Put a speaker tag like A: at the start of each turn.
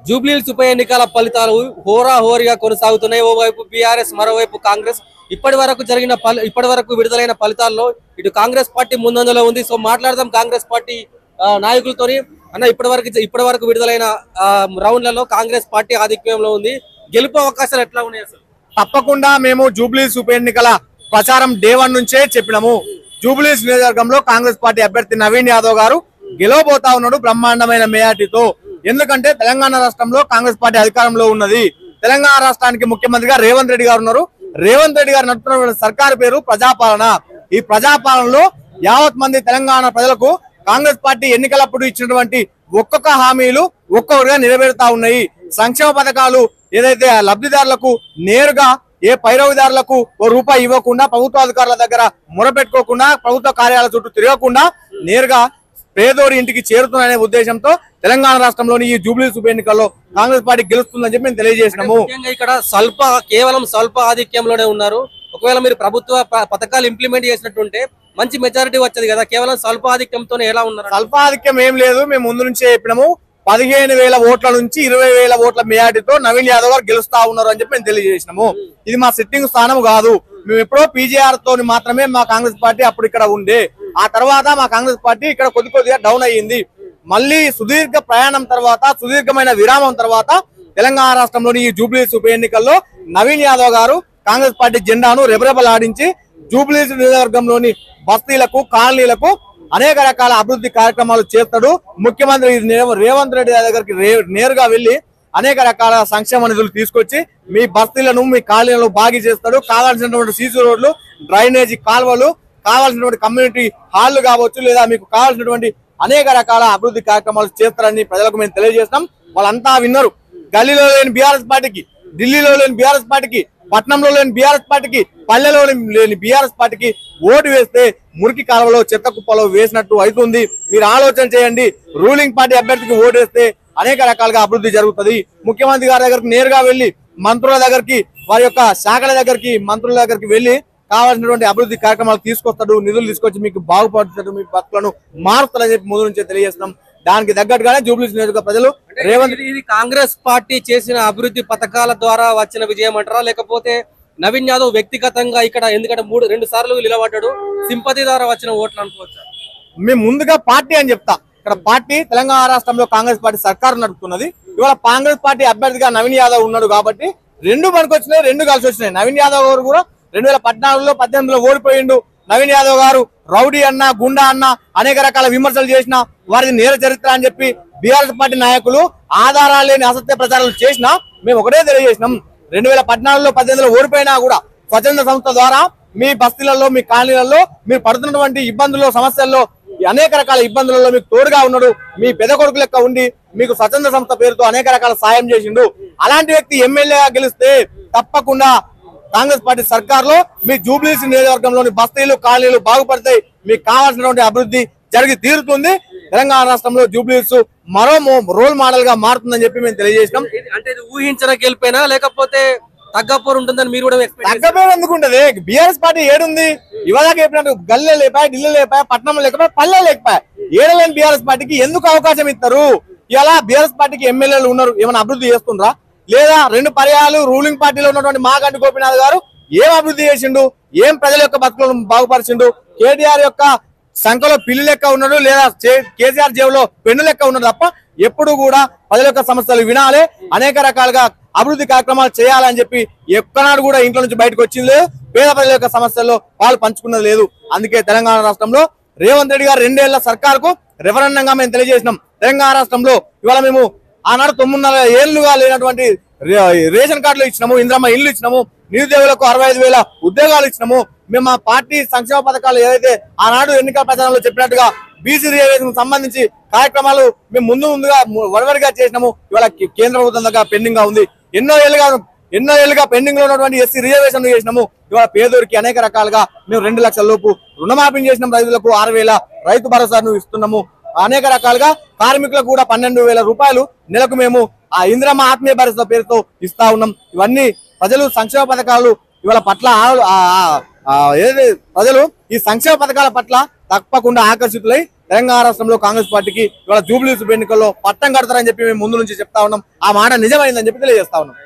A: జూబ్లీహిల్స్ ఉప ఎన్నికల ఫలితాలు హోరాహోరీగా కొనసాగుతున్నాయి. ఓవైపు బీఆర్ఎస్, మరోవైపు కాంగ్రెస్. ఇప్పటి వరకు విడుదలైన ఫలితాల్లో ఇటు కాంగ్రెస్ పార్టీ ముందంజలో ఉంది. సో మాట్లాడదాం కాంగ్రెస్ పార్టీ నాయకులతోని. అన్న, ఇప్పటి వరకు విడుదలైన రౌండ్లలో కాంగ్రెస్ పార్టీ ఆధిక్యంలో ఉంది. గెలుపు అవకాశాలు ఎట్లా ఉన్నాయి అసలు?
B: తప్పకుండా మేము జూబ్లీహిల్స్ ఉప ఎన్నికల ప్రచారం డే 1 నుంచే చెప్పినాము. జూబ్లీహిల్స్ నియోజకవర్గంలో కాంగ్రెస్ పార్టీ అభ్యర్థి నవీన్ యాదవ్ గారు గెలవబోతా ఉన్నాడు బ్రహ్మాండమైన మెజార్టీతో. ఎందుకంటే తెలంగాణ రాష్ట్రంలో కాంగ్రెస్ పార్టీ అధికారంలో ఉన్నది. తెలంగాణ రాష్ట్రానికి ముఖ్యమంత్రిగా రేవంత్ రెడ్డి గారు ఉన్నారు. రేవంత్ రెడ్డి గారు నడుపుతున్న సర్కారు పేరు ప్రజాపాలన. ఈ ప్రజాపాలనలో యావత్ మంది తెలంగాణ ప్రజలకు కాంగ్రెస్ పార్టీ ఎన్నికలప్పుడు ఇచ్చినటువంటి ఒక్కొక్క హామీలు ఒక్కొక్కరుగా నెరవేరుతా ఉన్నాయి. సంక్షేమ పథకాలు ఏదైతే లబ్ధిదారులకు నేరుగా ఏ పైరవిదారులకు రూపాయి ఇవ్వకుండా, ప్రభుత్వ అధికారుల దగ్గర మొరపెట్టుకోకుండా, ప్రభుత్వ కార్యాలయాల చుట్టూ తిరగకుండా నేరుగా పేదోడి ఇంటికి చేరుతున్నాయనే ఉద్దేశంతో తెలంగాణ రాష్ట్రంలోని ఈ జూబ్లీహిల్స్ ఉప ఎన్నికల్లో కాంగ్రెస్ పార్టీ గెలుస్తుందని చెప్పి మేము తెలియజేసినాము.
A: ఇక్కడ కేవలం స్వల్ప ఆధిక్యంలోనే ఉన్నారు. ఒకవేళ మీరు ప్రభుత్వ పథకాలు ఇంప్లిమెంట్ చేసినట్టుంటే మంచి మెజారిటీ వచ్చేది కదా. కేవలం స్వల్ప ఆధిక్యంతో ఎలా ఉన్నారు?
B: స్వల్ప ఆధిక్యం ఏం లేదు. మేము ముందు నుంచే చెప్పినాము. 15,000 ఓట్ల నుంచి 20,000 ఓట్ల మెజారిటీతో నవీన్ యాదవ్ గారు గెలుస్తా ఉన్నారు అని చెప్పి మేము తెలియజేసినాము. ఇది మా సిట్టింగ్ స్థానం కాదు. మేము ఎప్పుడో పీజీఆర్ తోని మాత్రమే మా కాంగ్రెస్ పార్టీ అప్పుడు ఇక్కడ ఉండే. ఆ తర్వాత మా కాంగ్రెస్ పార్టీ ఇక్కడ కొద్దిగా డౌన్ అయ్యింది. మళ్ళీ సుదీర్ఘ ప్రయాణం తర్వాత, సుదీర్ఘమైన విరామం తర్వాత తెలంగాణ రాష్ట్రంలోని ఈ జూబ్లీహిల్స్ ఉప ఎన్నికల్లో నవీన్ యాదవ్ గారు కాంగ్రెస్ పార్టీ జెండాను రెబరెబలాడించి జూబ్లీహిల్స్ నియోజకవర్గంలోని బస్తీలకు, కాలనీలకు అనేక రకాల అభివృద్ధి కార్యక్రమాలు చేస్తాడు. ముఖ్యమంత్రి రేవంత్ రెడ్డి దగ్గరికి నేరుగా వెళ్లి అనేక రకాల సంక్షేమ నిధులు తీసుకొచ్చి మీ బస్తీలను, మీ కాలనీలను బాగు చేస్తాడు. కావాల్సినటువంటి సీసీ రోడ్లు, డ్రైనేజీ కాల్వలు, కావాల్సినటువంటి కమ్యూనిటీ హాళ్లు కావచ్చు, లేదా మీకు కావాల్సినటువంటి అనేక రకాల అభివృద్ధి కార్యక్రమాలు చేస్తారని ప్రజలకు మేము తెలియజేస్తాం. వాళ్ళంతా విన్నారు. గల్లీలో లేని బీఆర్ఎస్ పార్టీకి, ఢిల్లీలో లేని బీఆర్ఎస్ పార్టీకి, పట్నంలో లేని బీఆర్ఎస్ పార్టీకి, పల్లెలో లేని బీఆర్ఎస్ పార్టీకి ఓటు వేస్తే మురికి కాలువలో, చెత్త కుప్పలో వేసినట్టు అవుతుంది. మీరు ఆలోచన చేయండి. రూలింగ్ పార్టీ అభ్యర్థికి ఓటు వేస్తే అనేక రకాలుగా అభివృద్ధి జరుగుతుంది. ముఖ్యమంత్రి గారి దగ్గరికి నేరుగా వెళ్లి, మంత్రుల దగ్గరికి, వారి యొక్క శాఖల దగ్గరికి, మంత్రుల దగ్గరికి వెళ్లి కావాల్సినటువంటి అభివృద్ధి కార్యక్రమాలు తీసుకొస్తాడు. నిధులు తీసుకొచ్చి మీకు బాగుపడుతాడు, మీ బతుకులను మారుతారని చెప్పి ముందు నుంచే తెలియజేస్తున్నాం. దానికి తగ్గట్టుగానే జూబ్లీహిల్స్ నియోజకవర్గ ప్రజలు
A: ఇది కాంగ్రెస్ పార్టీ చేసిన అభివృద్ధి పథకాల ద్వారా వచ్చిన విజయం అంటారా, లేకపోతే నవీన్ యాదవ్ వ్యక్తిగతంగా ఇక్కడ ఎందుకంటే 2 సార్లు నిలబడ్డాడు, సింపతి ద్వారా వచ్చిన ఓట్లు అనుకోవచ్చా?
B: మేము ముందుగా పార్టీ అని చెప్తా. ఇక్కడ పార్టీ తెలంగాణ రాష్ట్రంలో కాంగ్రెస్ పార్టీ సర్కారు నడుపుతున్నది. ఇవాళ కాంగ్రెస్ పార్టీ అభ్యర్థిగా నవీన్ యాదవ్ ఉన్నాడు కాబట్టి 2 మనకు వచ్చినాయి, 2 కలిసి వచ్చినాయి. నవీన్ యాదవ్ గారు కూడా 2014లో 18లో ఓడిపోయిండు. నవీన్ యాదవ్ గారు రౌడీ అన్న, గుండా అన్న అనేక రకాల విమర్శలు చేసిన వారిది నేర చరిత్ర అని చెప్పి బీఆర్ఎస్ పార్టీ నాయకులు ఆధారాలు లేని అసత్య ప్రచారాలు చేసినా మేము ఒకటే తెలియజేసినాం. 2014లో 18లో ఓడిపోయినా కూడా స్వచ్ఛంద సంస్థ ద్వారా మీ బస్తీలలో, మీ కాలనీలలో మీరు పడుతున్నటువంటి ఇబ్బందుల్లో, సమస్యల్లో, అనేక రకాల ఇబ్బందులలో మీకు తోడుగా ఉన్నాడు. మీ పెద్ద కొడుకు లెక్క ఉండి మీకు స్వచ్ఛంద సంస్థ పేరుతో అనేక రకాల సాయం చేసిండు. అలాంటి వ్యక్తి ఎమ్మెల్యేగా గెలిస్తే తప్పకుండా కాంగ్రెస్ పార్టీ సర్కార్లో మీ జూబ్లీహిల్స్ నియోజకవర్గంలోని బస్తీలు, కాలనీలు బాగుపడతాయి. మీకు కావాల్సినటువంటి అభివృద్ధి జరిగి తీరుతుంది. తెలంగాణ రాష్ట్రంలో జూబ్లీహిల్స్ మరో రోల్ మోడల్ గా మారుతుందని చెప్పి మేము తెలియజేసినాం.
A: అంటే ఇది ఊహించిన గెలిపేనా, లేకపోతే తగ్గపోరు ఉంటుందని మీరు కూడా
B: తగ్గపోరు ఎందుకుంటది? బీఆర్ఎస్ పార్టీ ఏడుంది? ఇవాళ చెప్పినట్టు గల్లే లేపాయి, ఢిల్లీ లేపాయి, పట్నం లేకపోయి, పల్లె లేకపోయి, ఏడలేని బీఆర్ఎస్ పార్టీకి ఎందుకు అవకాశం ఇస్తారు? ఇలా బీఆర్ఎస్ పార్టీకి ఎమ్మెల్యేలు ఉన్నారు, ఏమైనా అభివృద్ధి చేస్తుండ్రా? లేదా 2 పర్యాలు రూలింగ్ పార్టీలో ఉన్నటువంటి మాగంటి గోపీనాథ్ గారు ఏం అభివృద్ధి చేసిండు? ఏం ప్రజల యొక్క బతుకులను బాగుపరిచిండు? కేటీఆర్ యొక్క సంఖలో పిల్లి లెక్క ఉన్నాడు, లేదా కేసీఆర్ జేబులో పెన్ను లెక్క ఉన్నాడు తప్ప ఎప్పుడు కూడా ప్రజల యొక్క సమస్యలు వినాలి, అనేక రకాలుగా అభివృద్ధి కార్యక్రమాలు చేయాలని చెప్పి ఎక్కనాడు కూడా ఇంట్లో నుంచి బయటకు వచ్చింది లేదు. పేద ప్రజల యొక్క సమస్యల్లో పాలు పంచుకున్నది లేదు. అందుకే తెలంగాణ రాష్ట్రంలో రేవంత్ రెడ్డి గారు 2 ఏళ్ల సర్కారుకు రెఫరెండంగా మేము తెలియజేసినాం. తెలంగాణ రాష్ట్రంలో ఇవాళ మేము ఆనాడు 9.5 ఏళ్లుగా లేనటువంటి రేషన్ కార్డులు ఇచ్చినాము, ఇంద్రమ్మ ఇల్లు ఇచ్చినాము, నిరుద్యోగులకు 65,000 ఉద్యోగాలు ఇచ్చినాము. మేము మా పార్టీ సంక్షేమ పథకాలు ఏదైతే ఆనాడు ఎన్నికల ప్రచారంలో చెప్పినట్టుగా బీసీ రిజర్వేషన్ సంబంధించి కార్యక్రమాలు మేము ముందుగా వడవడిగా చేసినాము. ఇవాళ కేంద్ర ప్రభుత్వం దగ్గర పెండింగ్ గా ఉంది. ఎన్నో ఏళ్లుగా పెండింగ్ లో ఉన్నటువంటి ఎస్సీ రిజర్వేషన్ చేసినాము. ఇవాళ పేదోరికి అనేక రకాలుగా మేము 2 లక్షల లోపు రుణమాఫీ చేసినాం. రైతులకు 6,000 రైతు భరోసాను ఇస్తున్నాము. అనేక రకాలుగా కార్మికులకు కూడా 12,000 రూపాయలు నెలకు మేము ఆ ఇంద్రమ్మ ఆత్మీయ భరోసా పేరుతో ఇస్తా ఉన్నాం. ఇవన్నీ ప్రజలు సంక్షేమ పథకాలు ఇవాళ పట్ల ప్రజలు ఈ సంక్షేమ పథకాల పట్ల తప్పకుండా ఆకర్షితులై తెలంగాణ రాష్ట్రంలో కాంగ్రెస్ పార్టీకి ఇవాళ జూబ్లీస్ ఎన్నికల్లో పట్టం కడతారని చెప్పి మేము ముందు నుంచి చెప్తా ఉన్నాం. ఆ మాట నిజమైందని చెప్పి తెలియజేస్తా ఉన్నాం.